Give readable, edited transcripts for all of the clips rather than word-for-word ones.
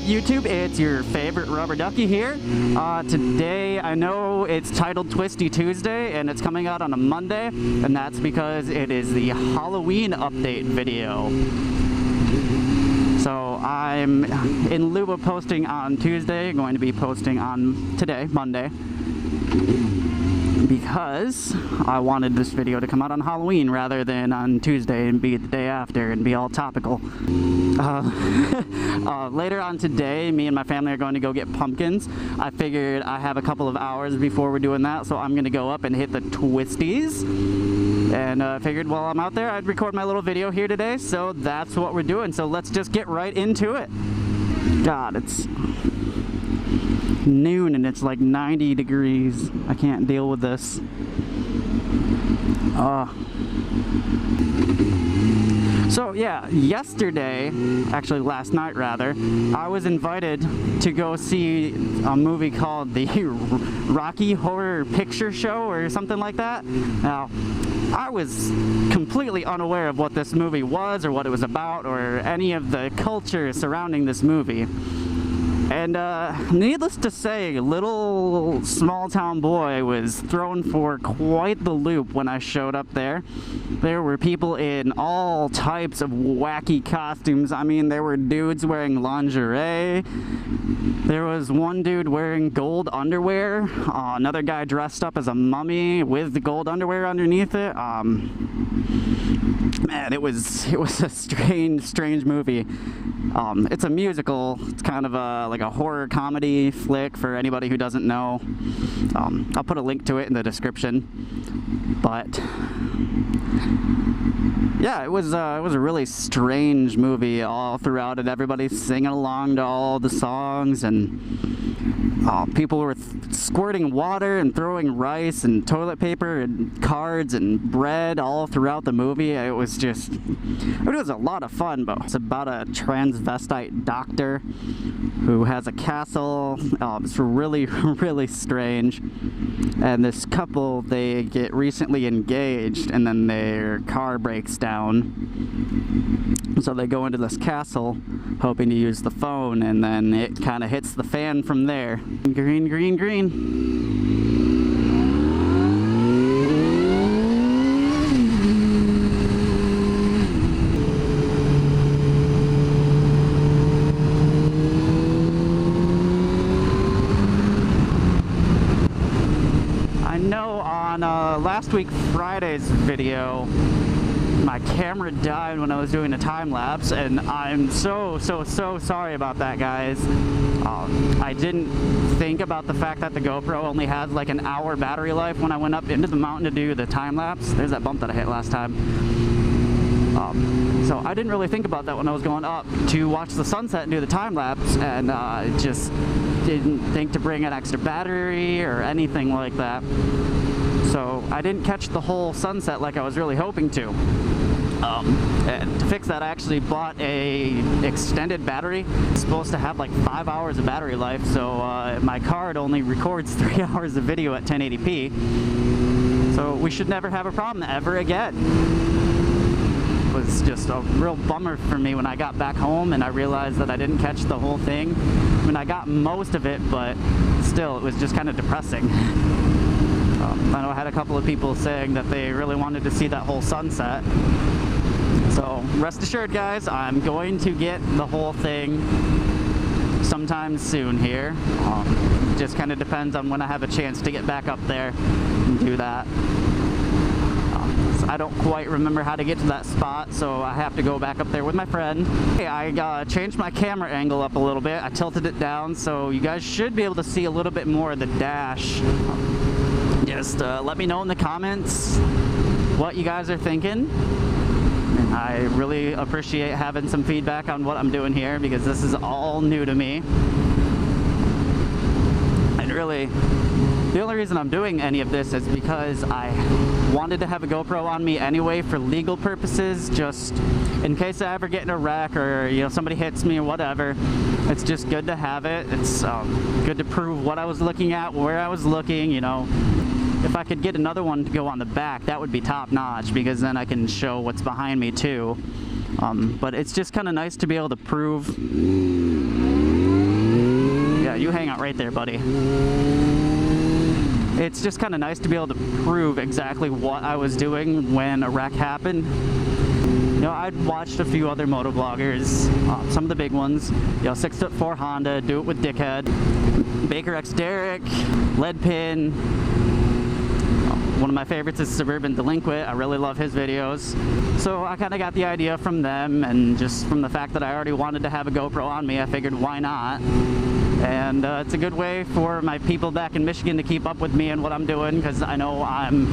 up, YouTube? It's your favorite rubber ducky here. Today, I know it's titled Twisty Tuesday, and it's coming out on a Monday, and that's because it is the Halloween update video. So I'm, in lieu of posting on Tuesday, going to be posting on today, Monday, because I wanted this video to come out on Halloween rather than on Tuesday and be the day after and be all topical. Later on today, me and my family are going to go get pumpkins. I figured I have a couple of hours before we're doing that, so I'm going to go up and hit the Twisties. And figured while I'm out there, I'd record my little video here today, so that's what we're doing. So let's just get right into it. God, it's noon and it's like 90 degrees. I can't deal with this. So yeah, yesterday, actually last night rather, I was invited to go see a movie called the Rocky Horror Picture Show or something like that. Now, I was completely unaware of what this movie was or what it was about or any of the culture surrounding this movie. And needless to say, little small town boy was thrown for quite the loop when I showed up there. There were people in all types of wacky costumes. I mean, there were dudes wearing lingerie. There was one dude wearing gold underwear. Another guy dressed up as a mummy with the gold underwear underneath it. Man, it was a strange movie. It's a musical. It's kind of like a horror comedy flick for anybody who doesn't know. I'll put a link to it in the description. But yeah, it was a really strange movie all throughout it. Everybody's singing along to all the songs, and people were squirting water and throwing rice and toilet paper and cards and bread all throughout the movie. It was a lot of fun, but it's about a transvestite doctor who has a castle. It's really, really strange. And this couple, they get recently engaged, and then their car breaks down. So they go into this castle hoping to use the phone, and then it kind of hits the fan from there. Green, green, green. I know on last week Friday's video, my camera died when I was doing a time lapse, and I'm so sorry about that, guys. I didn't think about the fact that the GoPro only had like an hour battery life when I went up into the mountain to do the time lapse. There's that bump that I hit last time. So I didn't really think about that when I was going up to watch the sunset and do the time lapse, and just didn't think to bring an extra battery or anything like that. So I didn't catch the whole sunset like I was really hoping to. And to fix that, I actually bought a extended battery. It's supposed to have like 5 hours of battery life, so my card only records 3 hours of video at 1080p. So we should never have a problem ever again. It was just a real bummer for me when I got back home and I realized that I didn't catch the whole thing. I mean, I got most of it, but still, it was just kind of depressing. I know I had a couple of people saying that they really wanted to see that whole sunset. So rest assured, guys, I'm going to get the whole thing sometime soon here. Just kind of depends on when I have a chance to get back up there and do that. I don't quite remember how to get to that spot, so I have to go back up there with my friend. Hey, I changed my camera angle up a little bit. I tilted it down, so you guys should be able to see a little bit more of the dash. Just let me know in the comments what you guys are thinking. And I really appreciate having some feedback on what I'm doing here, because this is all new to me. And really, the only reason I'm doing any of this is because I wanted to have a GoPro on me anyway for legal purposes, just in case I ever get in a wreck or, you know, somebody hits me or whatever. It's just good to have it. It's good to prove what I was looking at, where I was looking, you know. If I could get another one to go on the back, that would be top notch, because then I can show what's behind me too. But it's just kind of nice to be able to prove out right there, buddy. It's just kind of nice to be able to prove exactly what I was doing when a wreck happened. You know, I'd watched a few other motovloggers, some of the big ones, you know, 6'4" Honda, Do It With Dickhead, Baker X Derek, Leadpin. One of my favorites is Suburban Delinquent. I really love his videos. So I kind of got the idea from them, and just from the fact that I already wanted to have a GoPro on me, I figured why not? And it's a good way for my people back in Michigan to keep up with me and what I'm doing, because I know I'm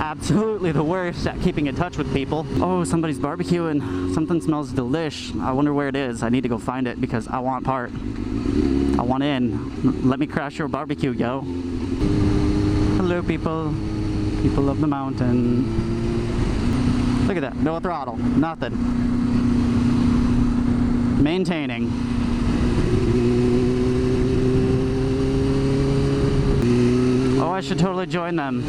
absolutely the worst at keeping in touch with people. Oh, somebody's barbecuing. Something smells delish. I wonder where it is. I need to go find it because I want part. I want in. Let me crash your barbecue, yo. Hello, people. People of the mountain. Look at that. No throttle. Nothing. Maintaining. Oh, I should totally join them.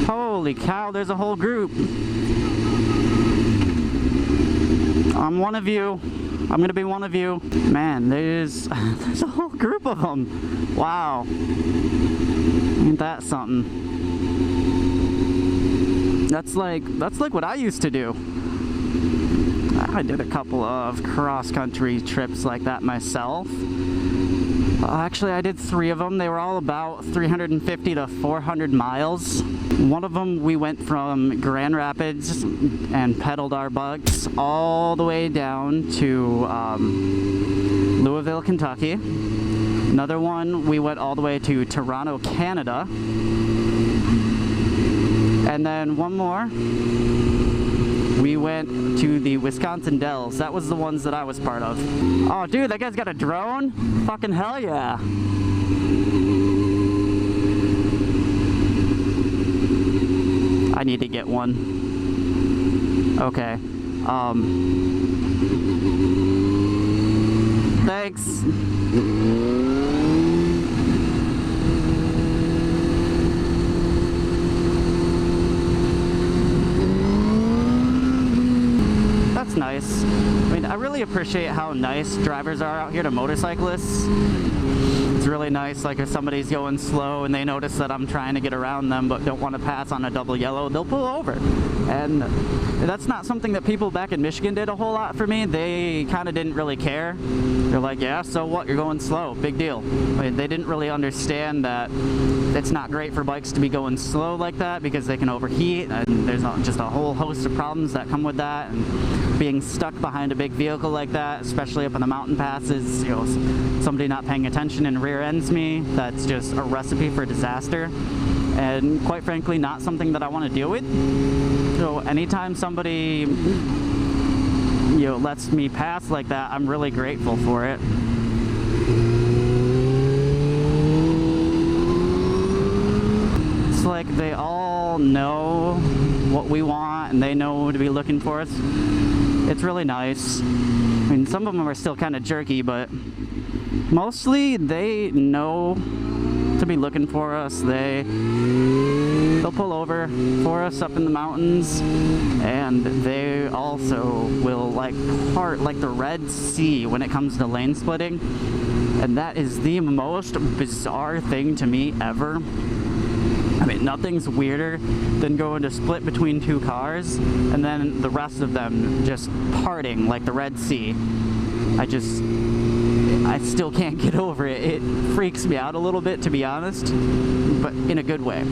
Holy cow, there's a whole group. I'm one of you. I'm gonna be one of you. Man, there's a whole group of them. Wow. Ain't that something? That's like what I used to do. I did a couple of cross-country trips like that myself. Actually, I did 3 of them. They were all about 350 to 400 miles. One of them, we went from Grand Rapids and pedaled our bikes all the way down to Louisville, Kentucky. Another one, we went all the way to Toronto, Canada. And then one more, we went to the Wisconsin Dells. That was the ones that I was part of. Oh, dude, that guy's got a drone? Fucking hell yeah. I need to get one. Okay. Thanks. That's nice. I mean, I really appreciate how nice drivers are out here to motorcyclists. It's really nice, like if somebody's going slow and they notice that I'm trying to get around them but don't want to pass on a double yellow, they'll pull over. And that's not something that people back in Michigan did a whole lot for me. They kind of didn't really care. They're like, yeah, so what? You're going slow. Big deal. I mean, they didn't really understand that it's not great for bikes to be going slow like that because they can overheat, and there's just a whole host of problems that come with that. And being stuck behind a big vehicle like that, especially up in the mountain passes, you know, somebody not paying attention and rear ends me, that's just a recipe for disaster. And quite frankly, not something that I want to deal with. So anytime somebody, you know, lets me pass like that, I'm really grateful for it. It's like they all know what we want and they know to be looking for us. It's really nice. I mean, some of them are still kind of jerky, but mostly they know to be looking for us. They'll pull over for us up in the mountains, and they also will like part like the Red Sea when it comes to lane splitting, and that is the most bizarre thing to me ever. I mean, nothing's weirder than going to split between 2 cars and then the rest of them just parting like the Red Sea. I still can't get over it. It freaks me out a little bit, to be honest, but in a good way.